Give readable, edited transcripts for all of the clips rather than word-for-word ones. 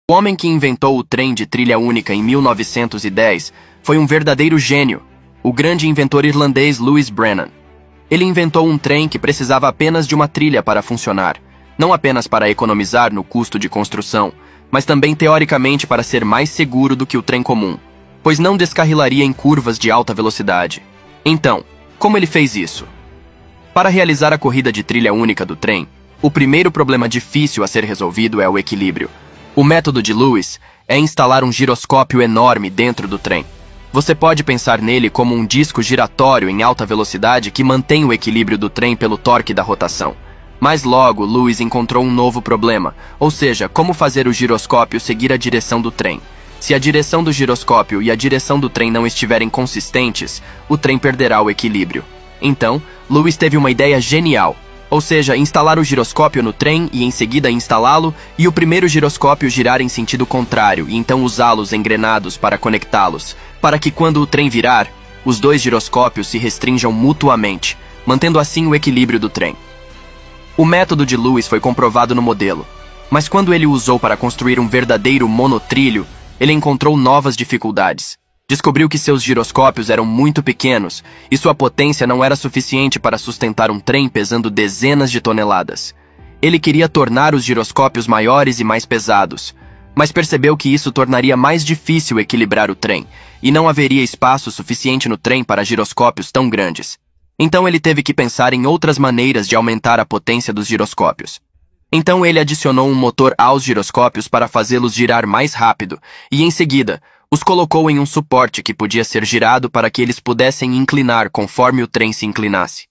O homem que inventou o trem de trilha única em 1910 foi um verdadeiro gênio, o grande inventor irlandês Lewis Brennan. Ele inventou um trem que precisava apenas de uma trilha para funcionar, não apenas para economizar no custo de construção, mas também teoricamente para ser mais seguro do que o trem comum, pois não descarrilaria em curvas de alta velocidade. Então, como ele fez isso? Para realizar a corrida de trilha única do trem, o primeiro problema difícil a ser resolvido é o equilíbrio. O método de Lewis é instalar um giroscópio enorme dentro do trem. Você pode pensar nele como um disco giratório em alta velocidade que mantém o equilíbrio do trem pelo torque da rotação. Mas logo, Lewis encontrou um novo problema, ou seja, como fazer o giroscópio seguir a direção do trem. Se a direção do giroscópio e a direção do trem não estiverem consistentes, o trem perderá o equilíbrio. Então, Lewis teve uma ideia genial, ou seja, instalar o giroscópio no trem e em seguida instalá-lo e o primeiro giroscópio girar em sentido contrário e então usá-los engrenados para conectá-los, para que quando o trem virar, os dois giroscópios se restringam mutuamente, mantendo assim o equilíbrio do trem. O método de Lewis foi comprovado no modelo, mas quando ele o usou para construir um verdadeiro monotrilho, ele encontrou novas dificuldades. Descobriu que seus giroscópios eram muito pequenos e sua potência não era suficiente para sustentar um trem pesando dezenas de toneladas. Ele queria tornar os giroscópios maiores e mais pesados, mas percebeu que isso tornaria mais difícil equilibrar o trem e não haveria espaço suficiente no trem para giroscópios tão grandes. Então ele teve que pensar em outras maneiras de aumentar a potência dos giroscópios. Então ele adicionou um motor aos giroscópios para fazê-los girar mais rápido e, em seguida, os colocou em um suporte que podia ser girado para que eles pudessem inclinar conforme o trem se inclinasse.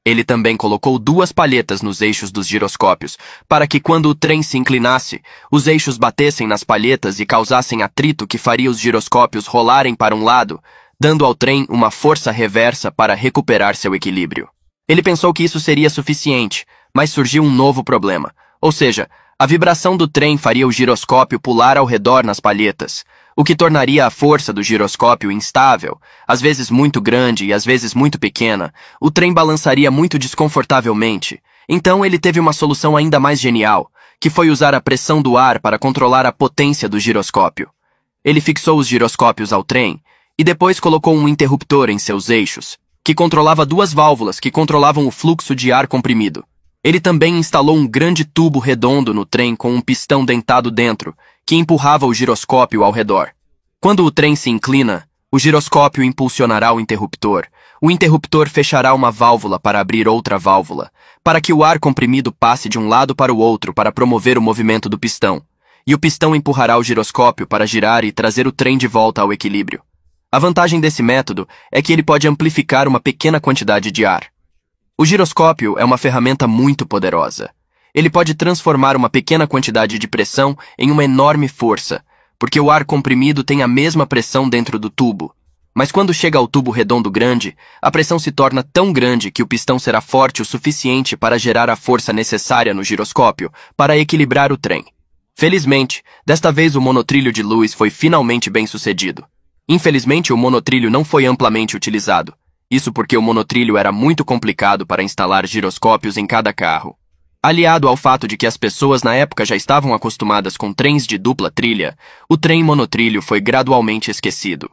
Ele também colocou duas palhetas nos eixos dos giroscópios, para que quando o trem se inclinasse, os eixos batessem nas palhetas e causassem atrito que faria os giroscópios rolarem para um lado, dando ao trem uma força reversa para recuperar seu equilíbrio. Ele pensou que isso seria suficiente, mas surgiu um novo problema, ou seja, a vibração do trem faria o giroscópio pular ao redor nas palhetas, o que tornaria a força do giroscópio instável, às vezes muito grande e às vezes muito pequena. O trem balançaria muito desconfortavelmente. Então ele teve uma solução ainda mais genial, que foi usar a pressão do ar para controlar a potência do giroscópio. Ele fixou os giroscópios ao trem e depois colocou um interruptor em seus eixos, que controlava duas válvulas que controlavam o fluxo de ar comprimido. Ele também instalou um grande tubo redondo no trem com um pistão dentado dentro, que empurrava o giroscópio ao redor. Quando o trem se inclina, o giroscópio impulsionará o interruptor. O interruptor fechará uma válvula para abrir outra válvula, para que o ar comprimido passe de um lado para o outro para promover o movimento do pistão. E o pistão empurrará o giroscópio para girar e trazer o trem de volta ao equilíbrio. A vantagem desse método é que ele pode amplificar uma pequena quantidade de ar. O giroscópio é uma ferramenta muito poderosa. Ele pode transformar uma pequena quantidade de pressão em uma enorme força, porque o ar comprimido tem a mesma pressão dentro do tubo. Mas quando chega ao tubo redondo grande, a pressão se torna tão grande que o pistão será forte o suficiente para gerar a força necessária no giroscópio para equilibrar o trem. Felizmente, desta vez o monotrilho de Lewis foi finalmente bem sucedido. Infelizmente, o monotrilho não foi amplamente utilizado. Isso porque o monotrilho era muito complicado para instalar giroscópios em cada carro. Aliado ao fato de que as pessoas na época já estavam acostumadas com trens de dupla trilha, o trem monotrilho foi gradualmente esquecido.